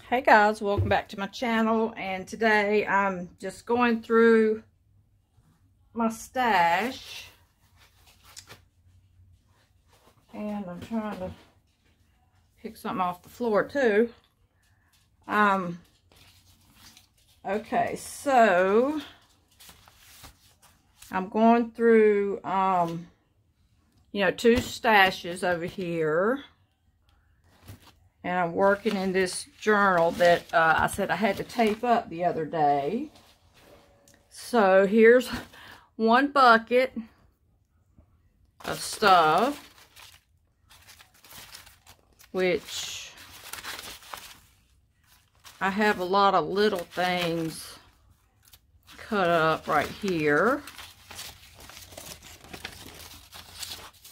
Hey guys, welcome back to my channel, and today I'm just going through my stash and I'm trying to pick something off the floor too. Okay, so I'm going through two stashes over here. And I'm working in this journal that I said I had to tape up the other day. So here's one bucket of stuff, which I have a lot of little things cut up right here.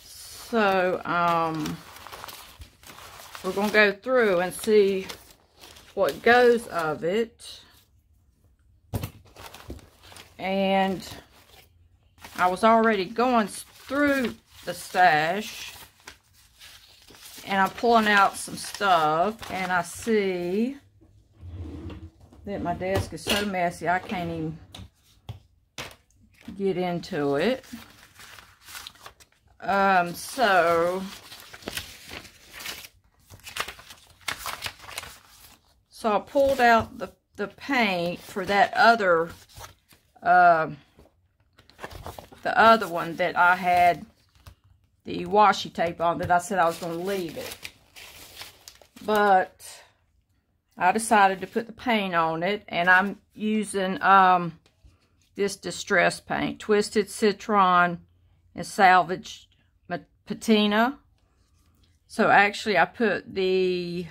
So, we're going to go through and see what goes of it. And I was already going through the stash. And I'm pulling out some stuff. And I see that my desk is so messy I can't even get into it. So I pulled out the paint for that other, the other one that I had the washi tape on that I said I was going to leave it. But I decided to put the paint on it, and I'm using this distress paint, Twisted Citron and Salvaged Patina. So actually I put the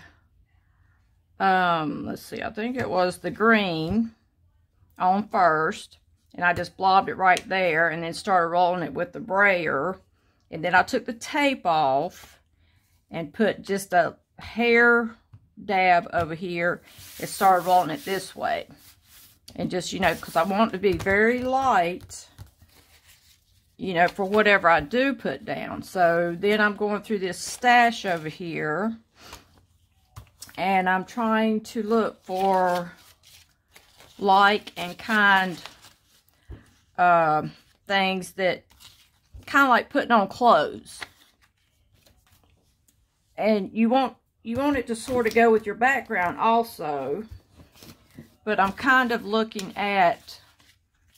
let's see, I think it was the green on first, and I just blobbed it right there and then started rolling it with the brayer. And then I took the tape off and put just a hair dab over here and started rolling it this way. And just, because I want it to be very light, for whatever I do put down. So then I'm going through this stash over here, and I'm trying to look for like and kind things that kind of like putting on clothes. And you want it to sort of go with your background also. But I'm kind of looking at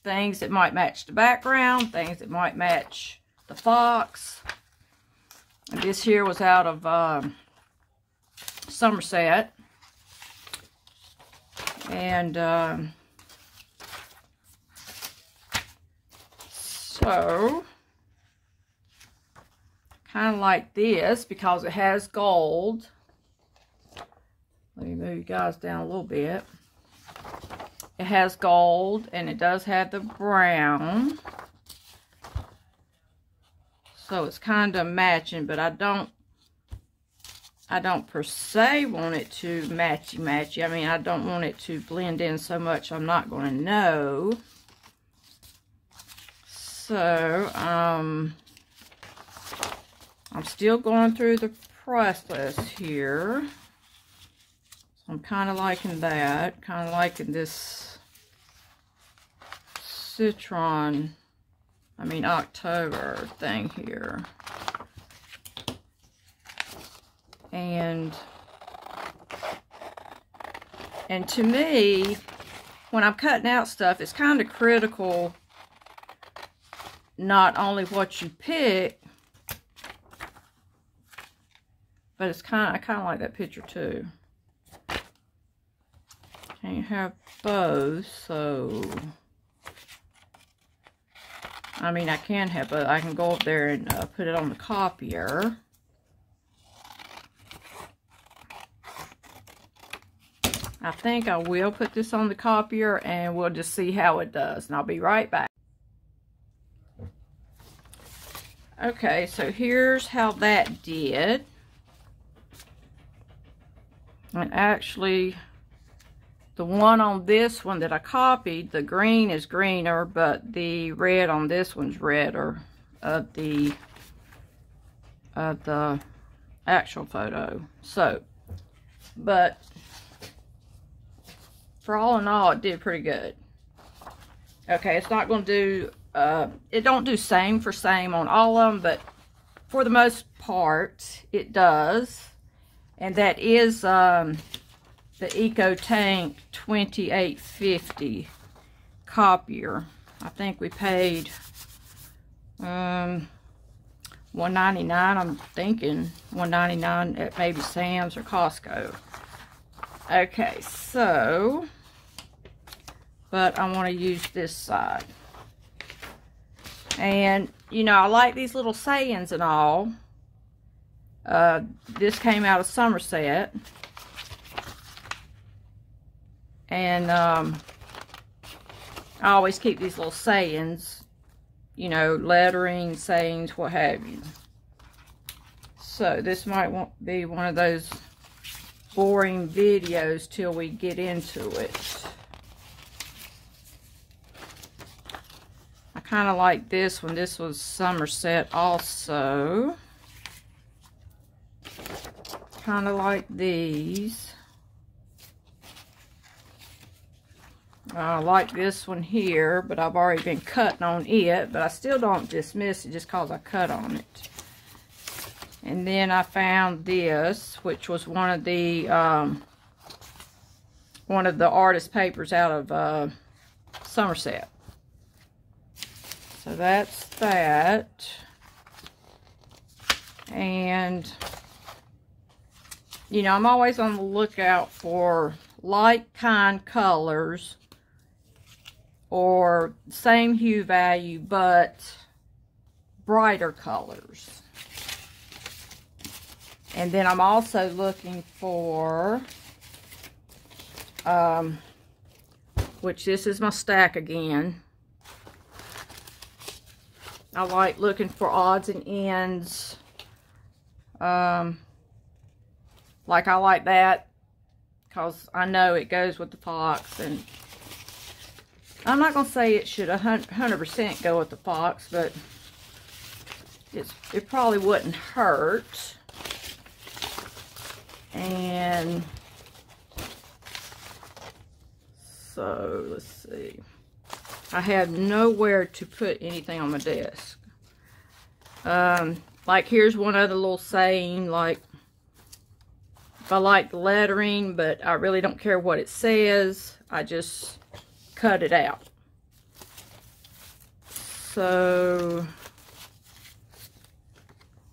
things that might match the background, things that might match the fox. And this here was out of Somerset, and so kind of like this because it has gold. Let me move you guys down a little bit. It has gold, and it does have the brown, so it's kind of matching, but I don't per se want it to matchy-matchy. I mean, I don't want it to blend in so much I'm not going to know. So, I'm still going through the price list here. So I'm kind of liking that. Kind of liking this October thing here. And to me, when I'm cutting out stuff, it's kind of critical not only what you pick, but I kind of like that picture too. Can't have both, so I mean, I can have both. I can go up there and put it on the copier. I think I will put this on the copier, and we'll just see how it does. And I'll be right back. Okay, so here's how that did. And actually, the one on this one that I copied, the green is greener, but the red on this one's redder of the actual photo. So, but for all in all, it did pretty good. Okay, it's not going to do, it don't do same for same on all of them, but for the most part, it does. And that is the Eco Tank 2850 copier. I think we paid $1.99. I'm thinking $1.99 at maybe Sam's or Costco. Okay, so, but I want to use this side. And, you know, I like these little sayings and all. This came out of Somerset. And, I always keep these little sayings, you know, lettering, sayings, what have you. So, this might be one of those boring videos till we get into it. I kind of like this one. This was Somerset also. Kind of like these. I like this one here, but I've already been cutting on it, but I still don't dismiss it just because I cut on it. And then I found this, which was one of the artist papers out of Somerset. So that's that. And, you know, I'm always on the lookout for like kind colors or same hue value, but brighter colors. And then I'm also looking for, which this is my stack again. I like looking for odds and ends. Like I like that because I know it goes with the fox. And I'm not going to say it should 100% go with the fox, but it probably wouldn't hurt. And so, let's see. I have nowhere to put anything on my desk. Like here's one other little saying, like, if I like the lettering, but I really don't care what it says, I just cut it out. So,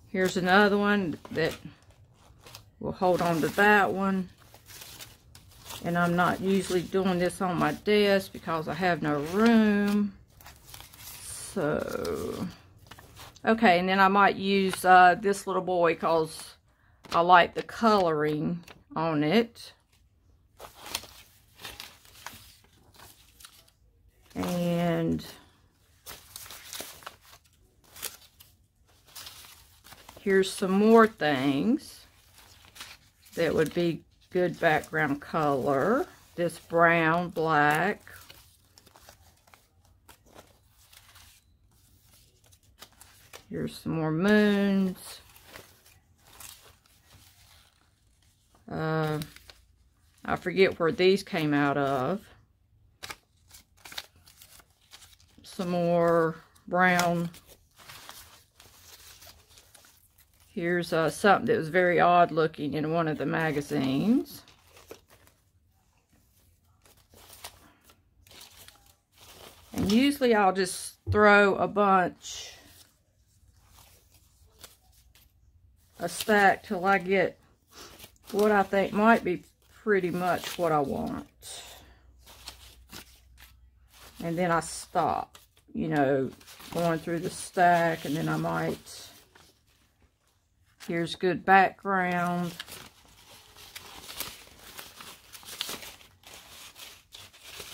here's another one that we'll hold on to that one. And I'm not usually doing this on my desk because I have no room. So, okay, and then I might use this little boy because I like the coloring on it. And here's some more things that would be good background color. This brown, black. Here's some more moons. I forget where these came out of. Some more brown. Here's something that was very odd looking in one of the magazines. And usually I'll just throw a stack till I get what I think might be pretty much what I want. And then I stop, you know, going through the stack, and then I might... Here's good background.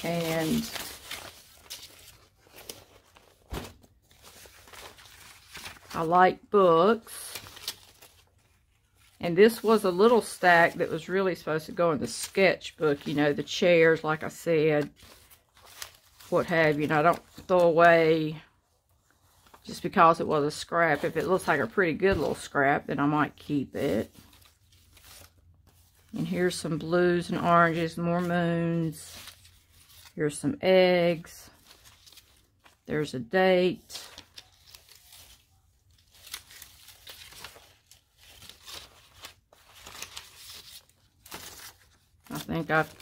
And I like books. And this was a little stack that was really supposed to go in the sketchbook, you know, the chairs, like I said, what have you. And I don't throw away just because it was a scrap. If it looks like a pretty good little scrap, then I might keep it. And here's some blues and oranges, more moons. Here's some eggs. There's a date. I think I've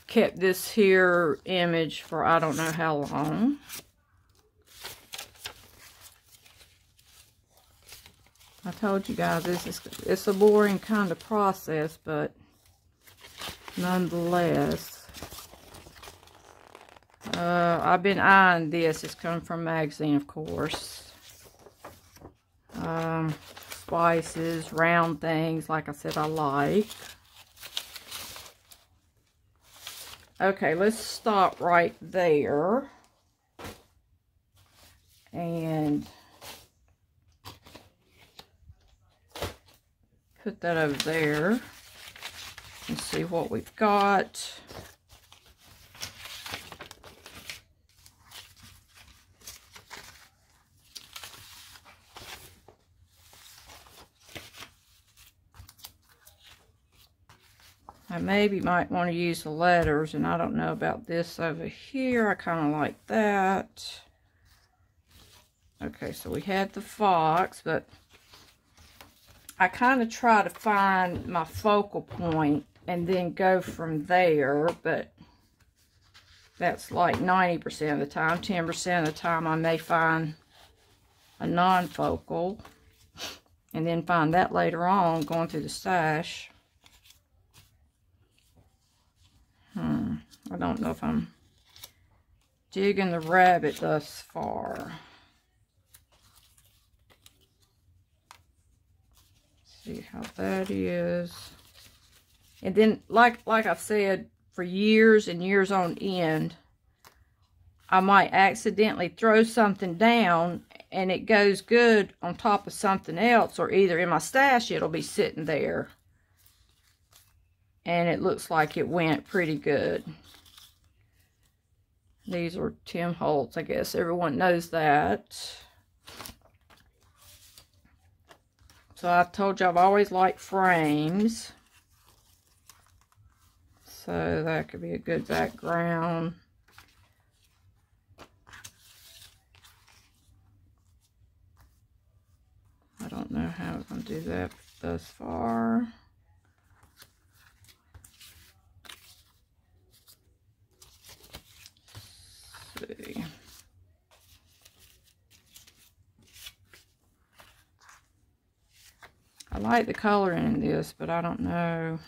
kept this here image for I don't know how long. I told you guys it's a boring kind of process, but nonetheless, I've been eyeing this. It's come from a magazine, of course. Spices, round things, like I said, I like. Okay, let's stop right there. And put that over there and see what we've got. I maybe might want to use the letters, and I don't know about this over here. I kind of like that. Okay, so we had the fox, but I kind of try to find my focal point and then go from there, but that's like 90% of the time. 10% of the time I may find a non-focal and then find that later on going through the stash. I don't know if I'm digging the rabbit thus far. See how that is. And then, like I've said, for years and years on end, I might accidentally throw something down and it goes good on top of something else, or either in my stash it'll be sitting there and it looks like it went pretty good. These are Tim Holtz, I guess everyone knows that. So I told you I've always liked frames. So that could be a good background. I don't know how I'm going to do that thus far. Let's see. I like the coloring in this, but I don't know.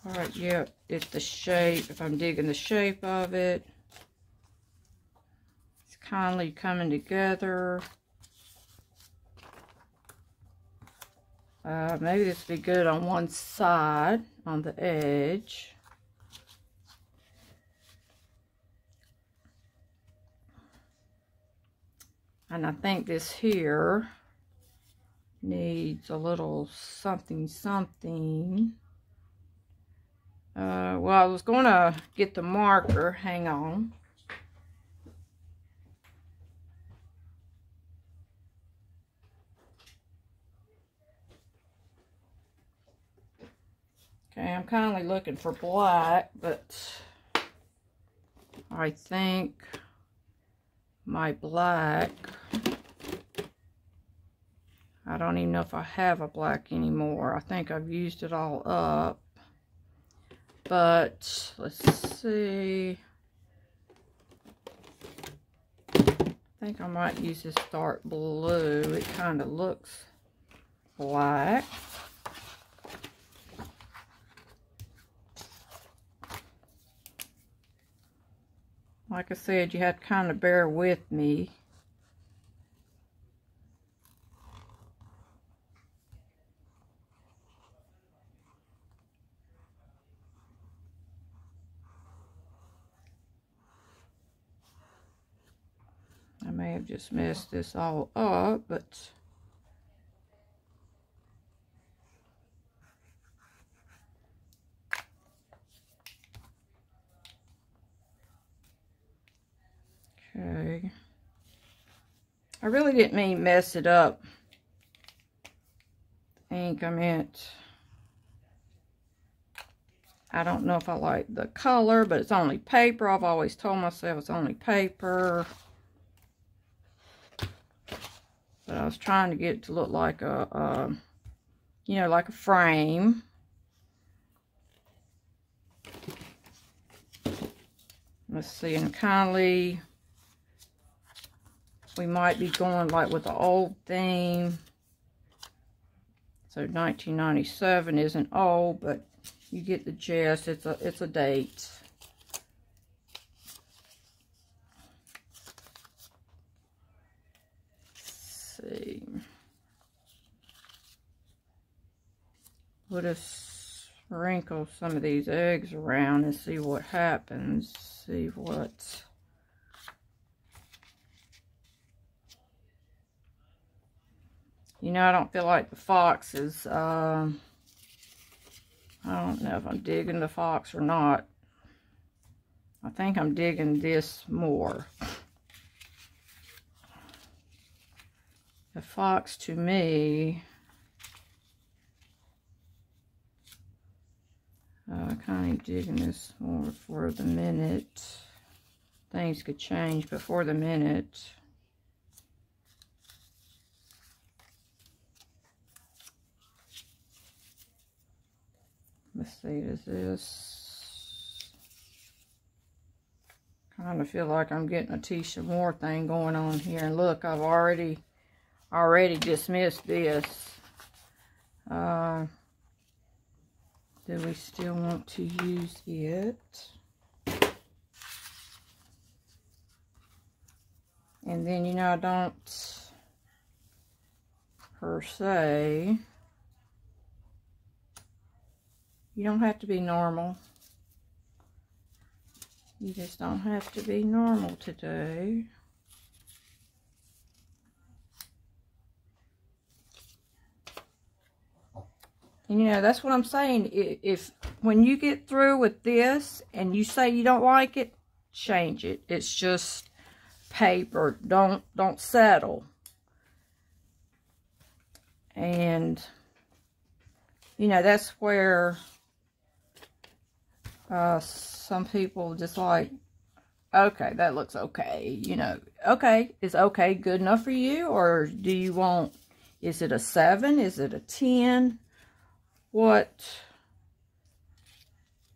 Alright, yeah, it's the shape, if I'm digging the shape of it. It's kindly coming together. Maybe this would be good on one side, on the edge. And I think this here needs a little something. Well, I was going to get the marker. Hang on. Okay, I'm kindly looking for black, but I think my black, I don't even know if I have a black anymore. I think I've used it all up. But let's see. I think I might use this dark blue. It kind of looks black. Like I said, you have to kind of bear with me. I may have just messed this all up, but okay. I really didn't mean to mess it up. Ink, I meant I don't know if I like the color, but it's only paper. I've always told myself it's only paper. But I was trying to get it to look like you know, like a frame. Let's see, and kindly, we might be going like with the old theme. So 1997 isn't old, but you get the gist. It's a date. Let's see. We'll just sprinkle some of these eggs around and see what happens. See what. You know, I don't feel like the fox is, I don't know if I'm digging the fox or not. I think I'm digging this more. The fox, to me, kind of digging this more for the minute. Things could change before the minute. Let's see, is this... Kind of feel like I'm getting a Tisha Moore thing going on here. And look, I've already dismissed this. Do we still want to use it? And then, you know, I don't per se. You don't have to be normal. You just don't have to be normal today. And you know, that's what I'm saying. If when you get through with this and you say you don't like it, change it. It's just paper. Don't settle. And you know, that's where some people just like, okay, that looks okay. You know, okay, is okay good enough for you? Or do you want, is it a 7? Is it a 10? What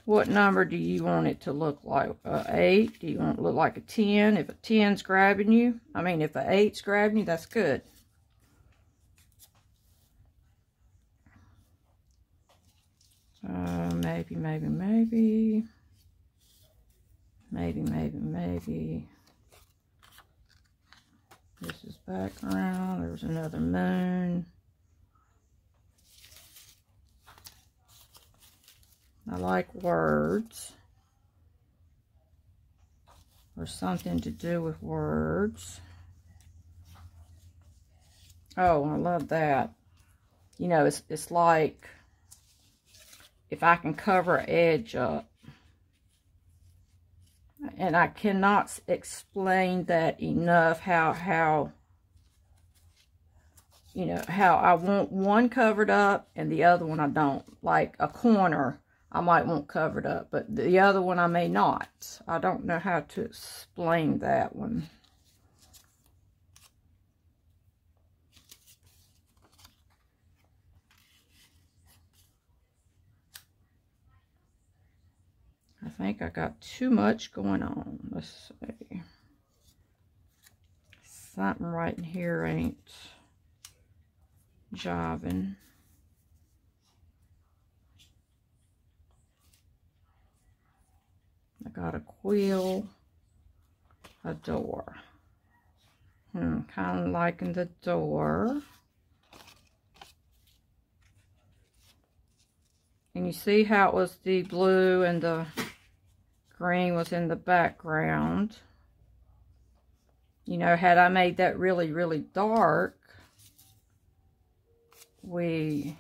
number do you want it to look like? 8? Do you want it to look like a 10? If a 10's grabbing you, I mean, if a 8's grabbing you, that's good. Maybe. This is background. There's another moon. I like words. Or something to do with words. Oh, I love that. You know, it's like if I can cover an edge up. And I cannot explain that enough, how you know, how I want one covered up and the other one I don't. Like a corner, I might want covered up, but the other one I may not. I don't know how to explain that one. I think I got too much going on. Let's see. Something right in here ain't jiving. I got a quill, a door. Kind of liking the door. And you see how it was the blue and the green was in the background. You know, had I made that really, really dark, you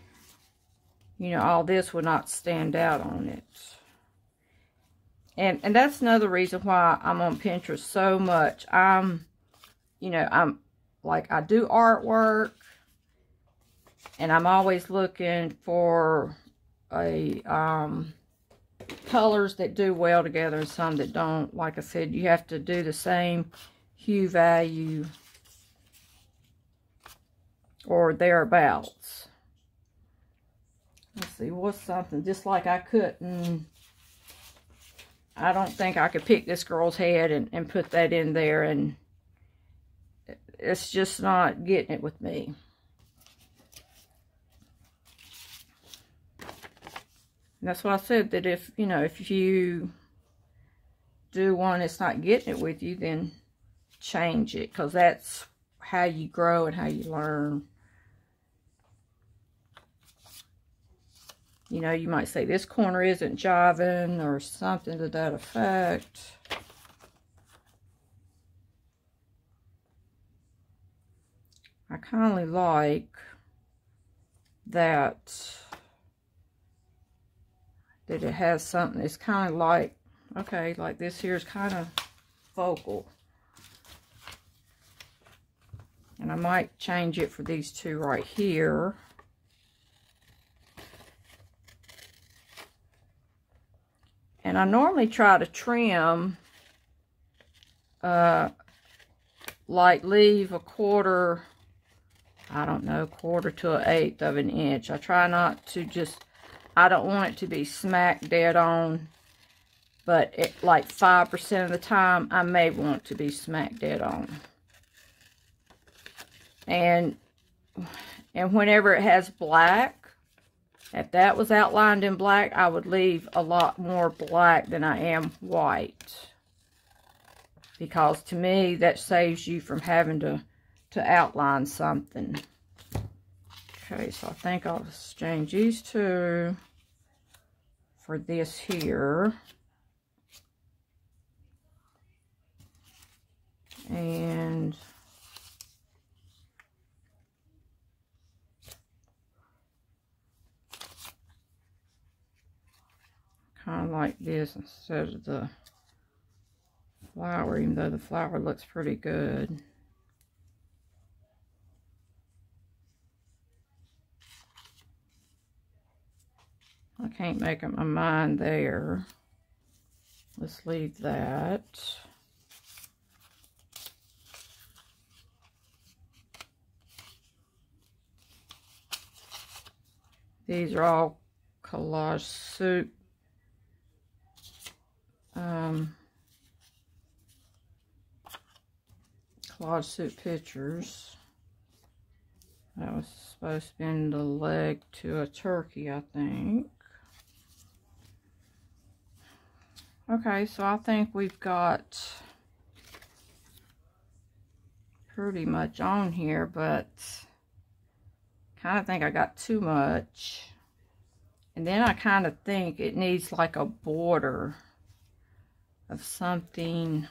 know, all this would not stand out on it. And that's another reason why I'm on Pinterest so much. You know, I'm like, I do artwork, and I'm always looking for a colors that do well together and some that don't. Like I said, you have to do the same hue value or thereabouts. Let's see, what's something just like I couldn't, I don't think I could pick this girl's head and put that in there, and it's just not getting it with me. And that's why I said that if, you know, if you do one that's not getting it with you, then change it, because that's how you grow and how you learn. You know, you might say this corner isn't jiving or something to that effect. I kind of like that it has something. It's kind of like, okay, like this here is kind of focal. And I might change it for these two right here. And I normally try to trim, like leave a quarter, I don't know, quarter to an eighth of an inch. I try not to just, I don't want it to be smack dead on, but like 5% of the time, I may want it to be smack dead on. And whenever it has black, if that was outlined in black, I would leave a lot more black than I am white. Because to me, that saves you from having to outline something. Okay, so I think I'll exchange these two for this here. And kind of like this instead of the flower, even though the flower looks pretty good. I can't make up my mind there. Let's leave that. These are all collage soup. Collage soup pictures. That was supposed to be in the leg to a turkey, I think. Okay, so I think we've got pretty much on here, but kind of think I got too much. And then I kind of think it needs like a border of something.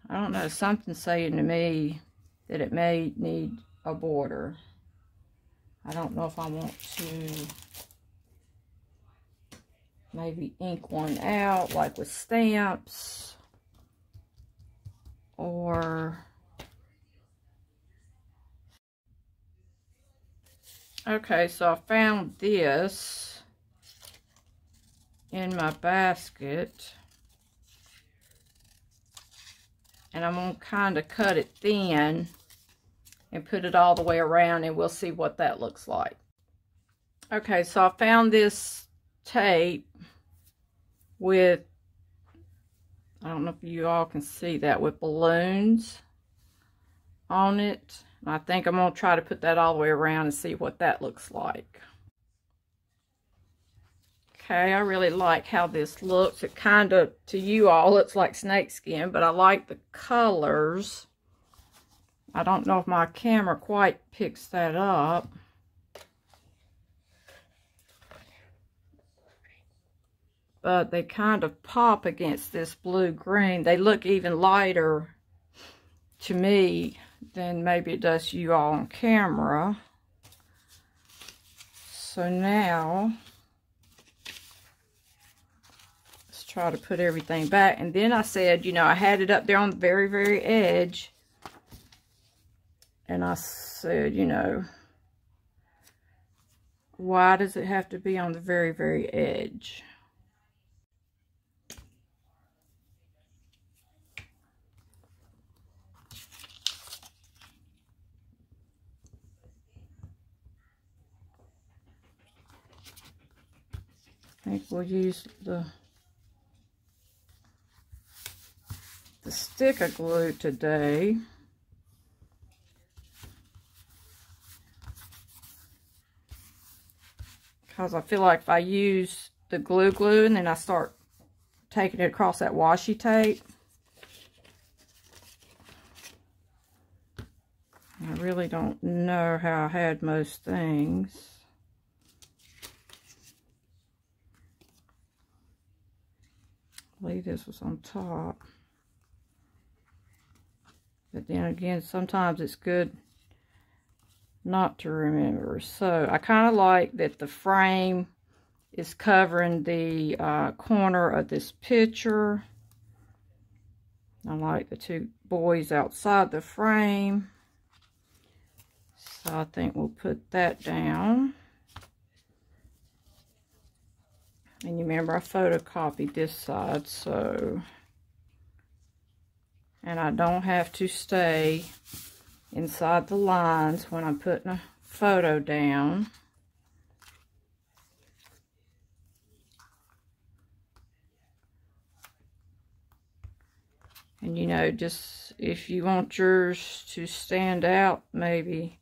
I don't know, something's saying to me that it may need a border. I don't know if I want to maybe ink one out like with stamps, or okay, so I found this in my basket, and I'm going to kind of cut it thin and put it all the way around, and we'll see what that looks like. Okay, so I found this tape with, I don't know if you all can see that, with balloons on it. I think I'm going to try to put that all the way around and see what that looks like. Okay, I really like how this looks. It kind of, to you all, looks like snakeskin, but I like the colors. I don't know if my camera quite picks that up. But they kind of pop against this blue-green. They look even lighter to me than maybe it does to you all on camera. So now, let's try to put everything back. And then I said, you know, I had it up there on the very, very edge. And I said, you know, why does it have to be on the very, very edge? think we'll use the sticker glue today. Because I feel like if I use the glue and then I start taking it across that washi tape, I really don't know how I had most things. I believe this was on top. But then again, sometimes it's good not to remember. So I kind of like that the frame is covering the corner of this picture. I like the two boys outside the frame. So I think we'll put that down. And you remember I photocopied this side, so... And I don't have to stay inside the lines when I'm putting a photo down. And you know, just if you want yours to stand out, maybe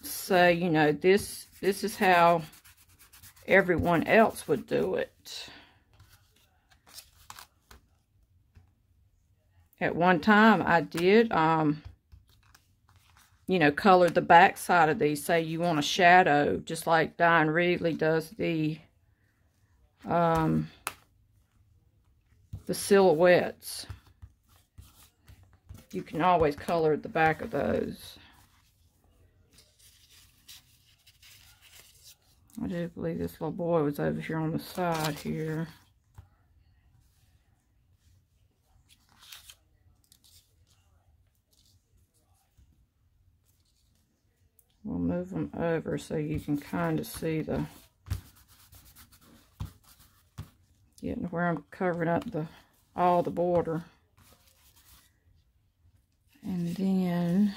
say, you know, this is how everyone else would do it. At one time, I did, you know, color the back side of these. Say you want a shadow, just like Diane Reedley does the silhouettes. You can always color the back of those. I do believe this little boy was over here on the side here. We'll move them over so you can kind of see the, getting where I'm covering up all the border. And then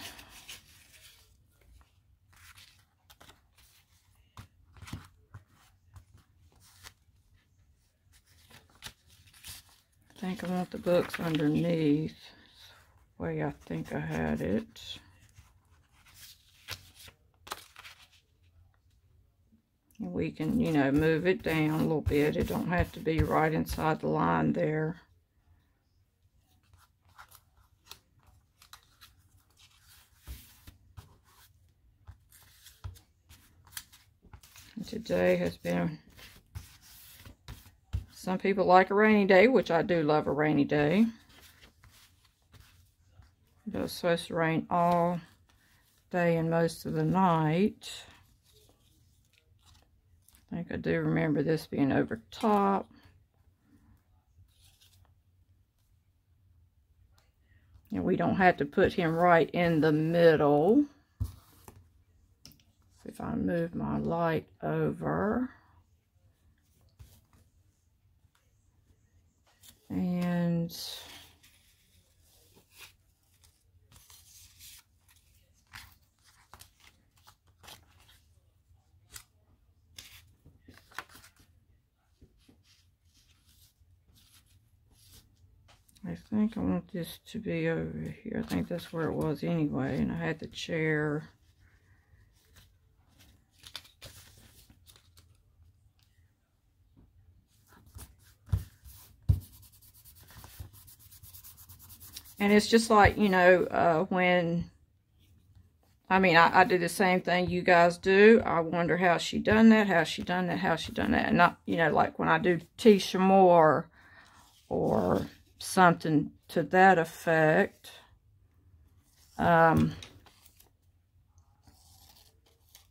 I think I want the books underneath. That's the way I think I had it. And we can, you know, move it down a little bit. It don't have to be right inside the line there. And today has been, some people like a rainy day, which I do love a rainy day. But it's supposed to rain all day and most of the night. I think I do remember this being over top. And we don't have to put him right in the middle. So if I move my light over. And I think I want this to be over here. I think that's where it was anyway. And I had the chair. And it's just like, you know, when, I mean, I do the same thing you guys do. I wonder how she done that, how she done that, how she done that. And not, you know, like when I do Tisha Moore or something to that effect.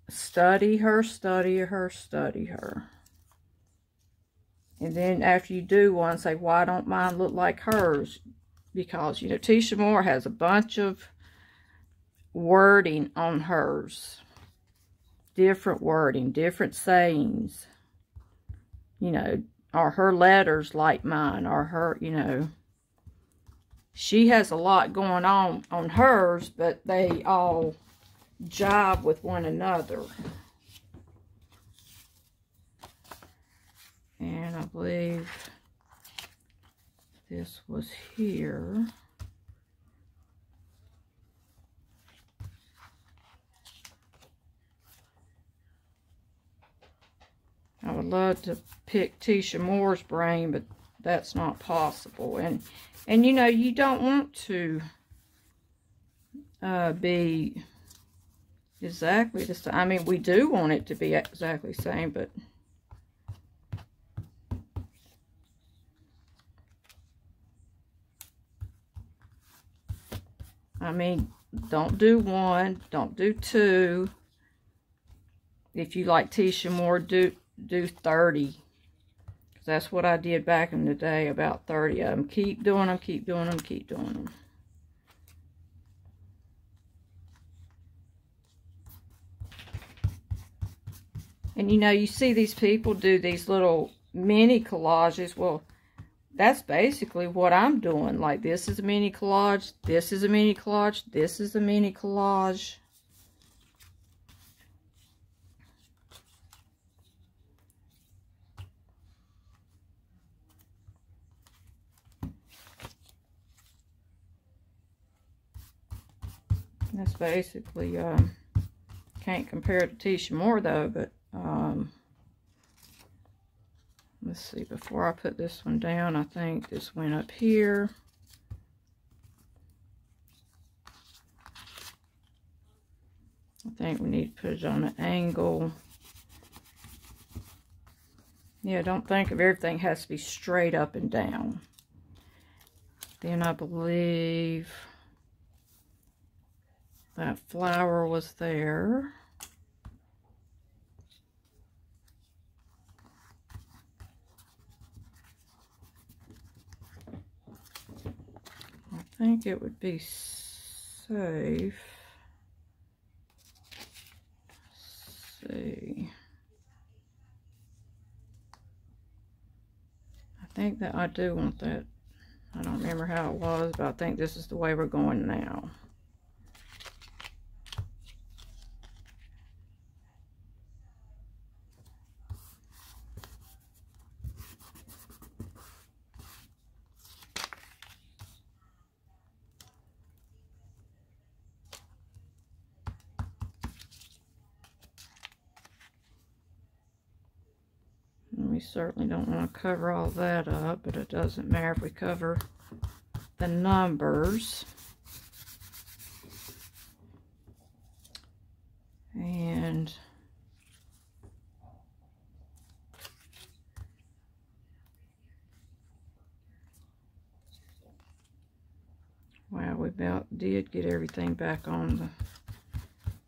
Study her, study her, study her. And then after you do one, say, why don't mine look like hers? Because, you know, Tisha Moore has a bunch of wording on hers. Different wording, different sayings. You know, are her letters like mine? Are her, you know, she has a lot going on hers, but they all jive with one another. And I believe this was here. I would love to pick Tisha Moore's brain, but that's not possible. And you know, you don't want to be exactly the same. I mean, we do want it to be exactly the same, but I mean, don't do 1, don't do 2. If you like Tisha Moore, do 30. Because that's what I did back in the day, about 30 of them. Keep doing them, keep doing them, keep doing them. And you know, you see these people do these little mini collages. Well, that's basically what I'm doing. Like, this is a mini collage, this is a mini collage, this is a mini collage. That's basically, can't compare it to Tisha Moore though, but, let's see, before I put this one down, I think this went up here. I think we need to put it on an angle. Yeah, don't think of everything has to be straight up and down. Then I believe that flower was there. I think it would be safe. Let's see. I think that I do want that. I don't remember how it was, but I think this is the way we're going now. We certainly don't want to cover all that up, but it doesn't matter if we cover the numbers. And wow, we about did get everything back on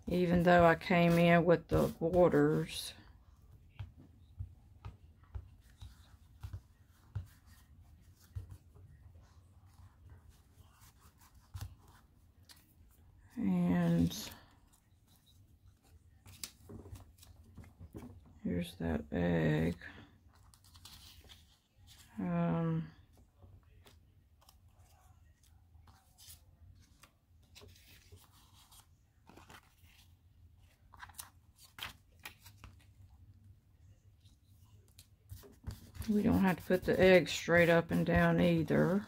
the, even though I came in with the borders. And here's that egg. We don't have to put the egg straight up and down either.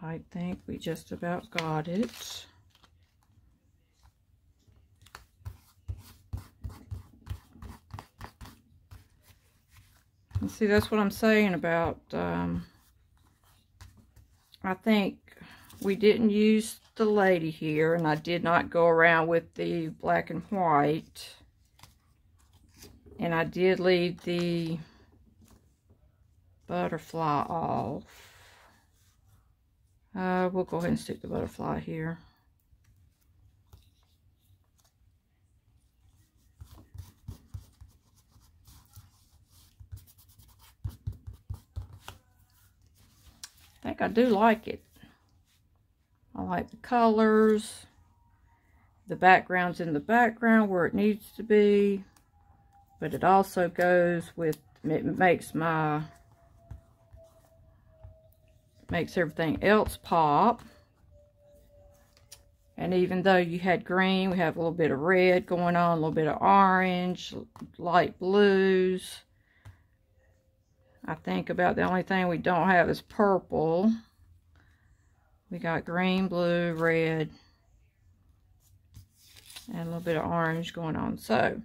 I think we just about got it. And see, that's what I'm saying about, I think we didn't use the lady here, and I did not go around with the black and white. And I did leave the butterfly off. We'll go ahead and stick the butterfly here. I think I do like it. I like the colors. The background's in the background where it needs to be. But it also goes with, it makes everything else pop. And even though you had green, we have a little bit of red going on, a little bit of orange, light blues. I think about the only thing we don't have is purple. We got green, blue, red, and a little bit of orange going on. So,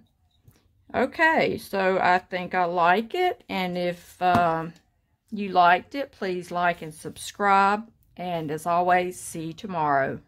okay, so I think I like it. And if you liked it, please like and subscribe. And as always, see you tomorrow.